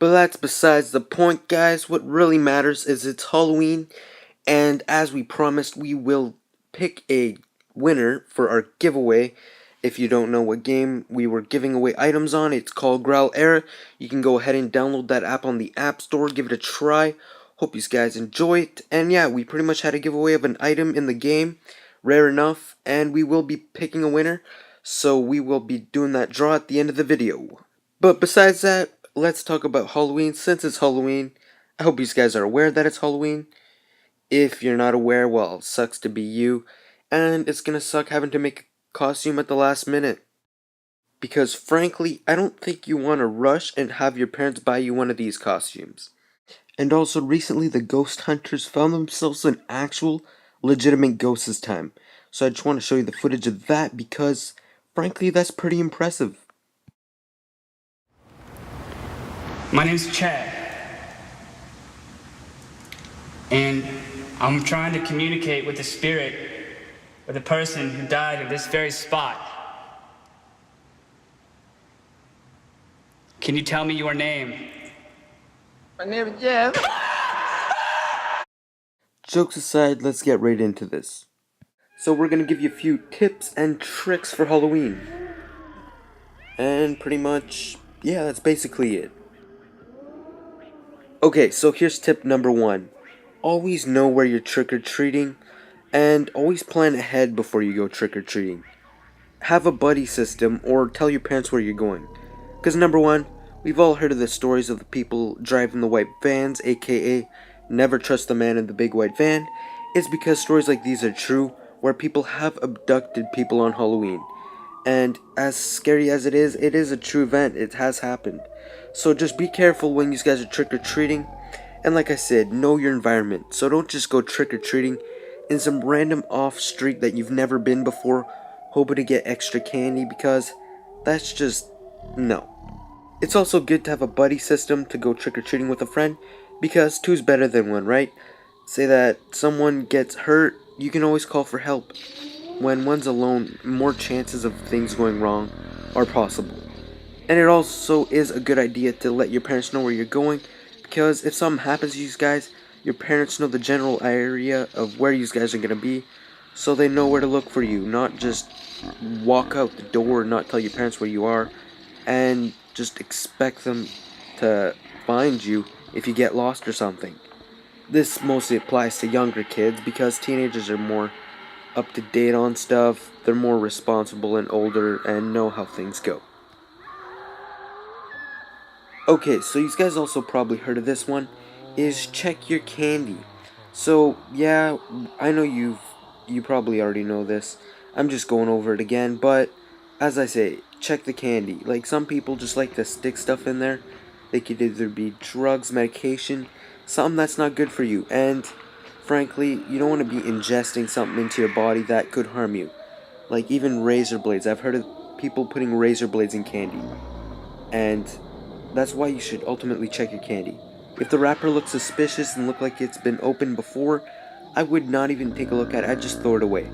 But that's besides the point, guys. What really matters is it's Halloween, and as we promised, we will pick a winner for our giveaway. If you don't know what game we were giving away items on, it's called Growl Era. You can go ahead and download that app on the App Store, give it a try. Hope you guys enjoy it. And yeah, we pretty much had a giveaway of an item in the game, rare enough, and we will be picking a winner. So we will be doing that draw at the end of the video. But besides that, let's talk about Halloween. Since it's Halloween, I hope you guys are aware that it's Halloween. If you're not aware, well, it sucks to be you, and it's gonna suck having to make a costume at the last minute. Because frankly, I don't think you want to rush and have your parents buy you one of these costumes. And also, recently the ghost hunters found themselves an actual, legitimate ghost this time. So I just want to show you the footage of that because, frankly, that's pretty impressive. My name's Chad, and I'm trying to communicate with the spirit of the person who died in this very spot. Can you tell me your name? My name is Jeff. Jokes aside, let's get right into this. So we're going to give you a few tips and tricks for Halloween. And pretty much, yeah, that's basically it. Okay, so here's tip number 1. Always know where you're trick-or-treating, and always plan ahead before you go trick-or-treating. Have a buddy system, or tell your parents where you're going. Because number 1, we've all heard of the stories of the people driving the white vans, aka never trust the man in the big white van. It's because stories like these are true, where people have abducted people on Halloween. And as scary as it is a true event. It has happened. So just be careful when you guys are trick-or-treating. And like I said, know your environment. So don't just go trick-or-treating in some random off street that you've never been before, hoping to get extra candy, because that's just, no. It's also good to have a buddy system to go trick-or-treating with a friend, because two's better than one, right? Say that someone gets hurt, you can always call for help. When one's alone, more chances of things going wrong are possible. And it also is a good idea to let your parents know where you're going, because if something happens to you guys, your parents know the general area of where you guys are going to be, so they know where to look for you, not just walk out the door and not tell your parents where you are, and just expect them to find you if you get lost or something. This mostly applies to younger kids, because teenagers are more up to date on stuff, they're more responsible and older and know how things go. Okay, so you guys also probably heard of this one, is check your candy. So yeah, I know you probably already know this. I'm just going over it again, but as I say, check the candy. Like, some people just like to stick stuff in there. They could either be drugs, medication, something that's not good for you. And frankly, you don't want to be ingesting something into your body that could harm you. Like even razor blades. I've heard of people putting razor blades in candy. And that's why you should ultimately check your candy. If the wrapper looks suspicious and look like it's been opened before, I would not even take a look at it. I'd just throw it away.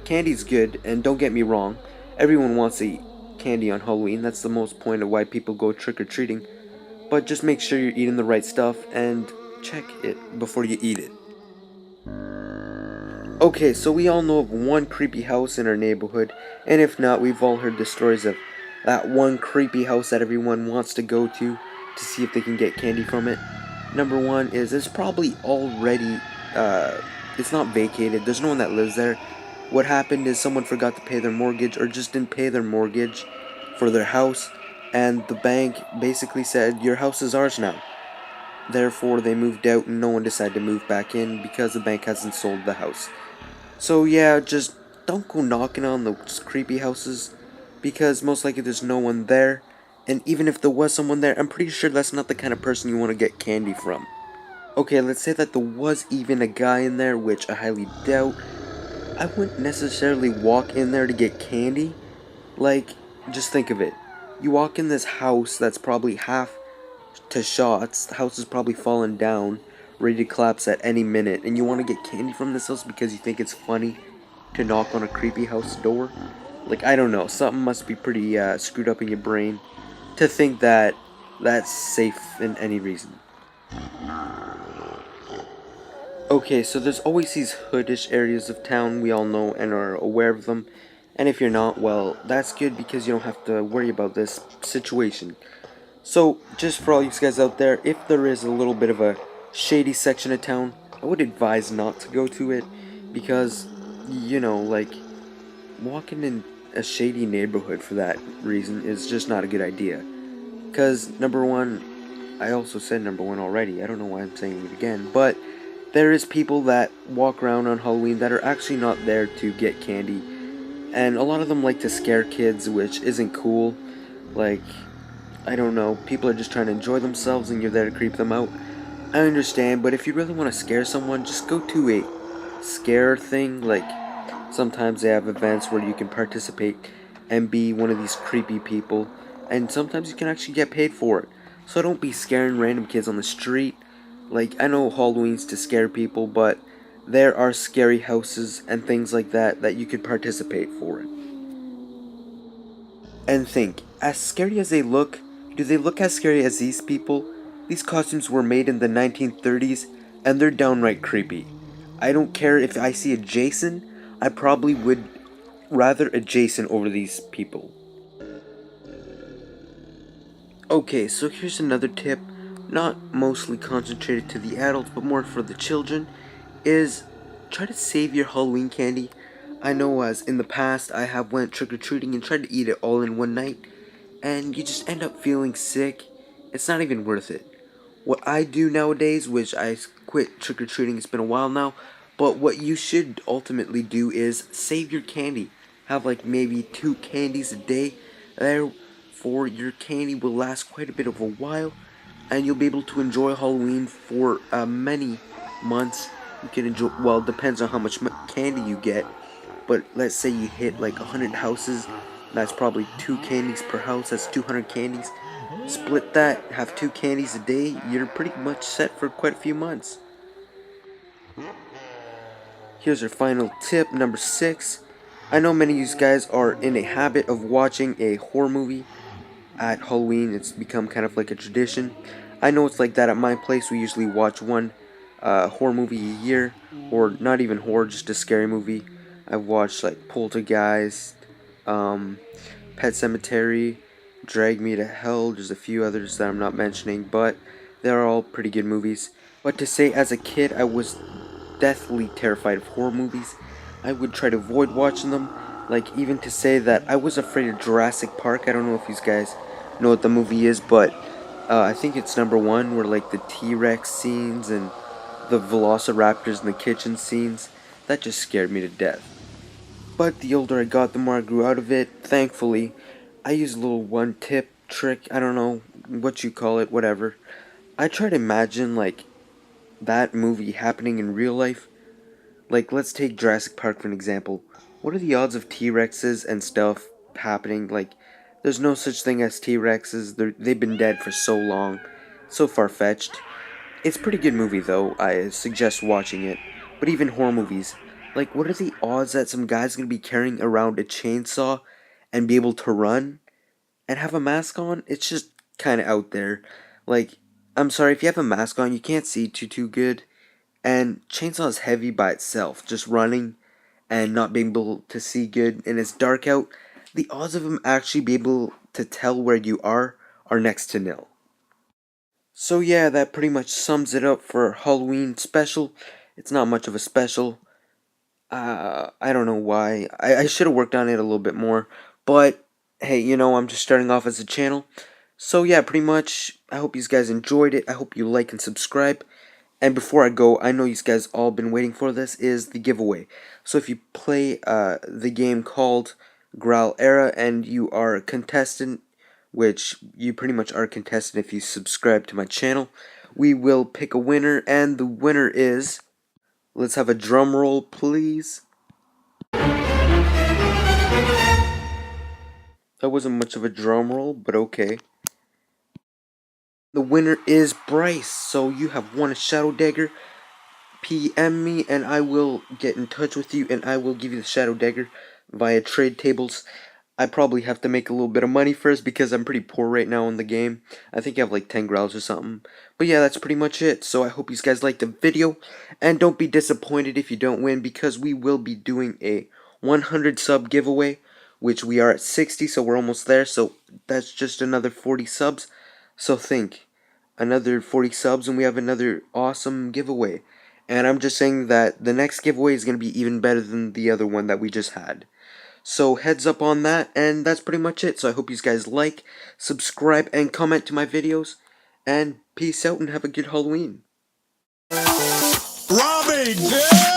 Candy's good, and don't get me wrong, everyone wants to eat candy on Halloween. That's the most point of why people go trick-or-treating. But just make sure you're eating the right stuff and check it before you eat it. Okay, so we all know of one creepy house in our neighborhood, and if not, we've all heard the stories of that one creepy house that everyone wants to go to see if they can get candy from it. Number 1 is it's probably already, it's not vacated, there's no one that lives there. What happened is someone forgot to pay their mortgage, or just didn't pay their mortgage for their house, and the bank basically said, your house is ours now. Therefore, they moved out and no one decided to move back in because the bank hasn't sold the house. So yeah, just don't go knocking on those creepy houses, because most likely there's no one there. And even if there was someone there, I'm pretty sure that's not the kind of person you want to get candy from. Okay, let's say that there was even a guy in there, which I highly doubt. I wouldn't necessarily walk in there to get candy. Like, just think of it. You walk in this house that's probably half to shots. The house is probably fallen down, ready to collapse at any minute, and you want to get candy from this house because you think it's funny to knock on a creepy house door. Like, I don't know, something must be pretty screwed up in your brain to think that that's safe in any reason. Okay, so there's always these hoodish areas of town we all know and are aware of them. And if you're not, well, that's good because you don't have to worry about this situation. So, just for all you guys out there, if there is a little bit of a shady section of town, I would advise not to go to it because, like, walking in a shady neighborhood for that reason is just not a good idea. Because, number one, I also said number one already, I don't know why I'm saying it again, but there is people that walk around on Halloween that are actually not there to get candy, and a lot of them like to scare kids, which isn't cool. Like, I don't know, people are just trying to enjoy themselves and you're there to creep them out. I understand, but if you really want to scare someone, just go to a scare thing. Like, sometimes they have events where you can participate and be one of these creepy people, and sometimes you can actually get paid for it. So don't be scaring random kids on the street. Like, I know Halloween's to scare people, but there are scary houses and things like that that you could participate for it. And think, as scary as they look, do they look as scary as these people? These costumes were made in the 1930s, and they're downright creepy. I don't care if I see a Jason, I probably would rather a Jason over these people. Okay, so here's another tip, not mostly concentrated to the adults, but more for the children, is try to save your Halloween candy. I know as in the past I have went trick-or-treating and tried to eat it all in one night, and you just end up feeling sick. It's not even worth it. What I do nowadays, which I quit trick-or-treating, it's been a while now, but what you should ultimately do is save your candy. Have like maybe 2 candies a day. Therefore, your candy will last quite a bit of a while, and you'll be able to enjoy Halloween for many months. You can enjoy, well, it depends on how much candy you get, but let's say you hit like 100 houses, that's probably 2 candies per house, that's 200 candies. Split that, have 2 candies a day, you're pretty much set for quite a few months. Here's our final tip, number 6. I know many of you guys are in a habit of watching a horror movie at Halloween. It's become kind of like a tradition. I know it's like that at my place. We usually watch one horror movie a year, or not even horror, just a scary movie. I've watched like Poltergeist, Pet Cemetery, Drag Me to Hell. There's a few others that I'm not mentioning, but they're all pretty good movies. But to say, as a kid, I was deathly terrified of horror movies. I would try to avoid watching them. Like, even to say that I was afraid of Jurassic Park. I don't know if you guys know what the movie is, but I think it's number 1, where like the T-Rex scenes and the velociraptors in the kitchen scenes, that just scared me to death. But the older I got, the more I grew out of it. Thankfully, I use a little one tip trick, I don't know what you call it, whatever. I try to imagine like that movie happening in real life. Like, let's take Jurassic Park for an example. What are the odds of T-Rexes and stuff happening? Like, there's no such thing as T-Rexes. They've been dead for so long. So far-fetched. It's a pretty good movie, though. I suggest watching it. But even horror movies. Like, what are the odds that some guy's gonna be carrying around a chainsaw and be able to run and have a mask on? It's just kind of out there. Like, I'm sorry, if you have a mask on, you can't see too good. And chainsaw is heavy by itself, just running and not being able to see good, and it's dark out. The odds of him actually be able to tell where you are next to nil. So yeah, that pretty much sums it up for Halloween special. It's not much of a special. I don't know why. I should have worked on it a little bit more. But hey, I'm just starting off as a channel. So yeah, pretty much, I hope you guys enjoyed it. I hope you like and subscribe. And before I go, I know you guys all been waiting for this, is the giveaway. So if you play the game called Growl Era and you are a contestant, which you pretty much are a contestant if you subscribe to my channel, we will pick a winner, and the winner is, let's have a drum roll please. That wasn't much of a drum roll, but okay. The winner is Bryce, so you have won a Shadow Dagger. PM me and I will get in touch with you and I will give you the Shadow Dagger via trade tables. I probably have to make a little bit of money first because I'm pretty poor right now in the game. I think I have like 10 growls or something. But yeah, that's pretty much it. So I hope you guys liked the video. And don't be disappointed if you don't win because we will be doing a 100 sub giveaway. Which we are at 60, so we're almost there. So that's just another 40 subs. So think, another 40 subs and we have another awesome giveaway. And I'm just saying that the next giveaway is going to be even better than the other one that we just had. So heads up on that, and that's pretty much it. So I hope you guys like, subscribe, and comment to my videos. And peace out and have a good Halloween. Robbie, yeah!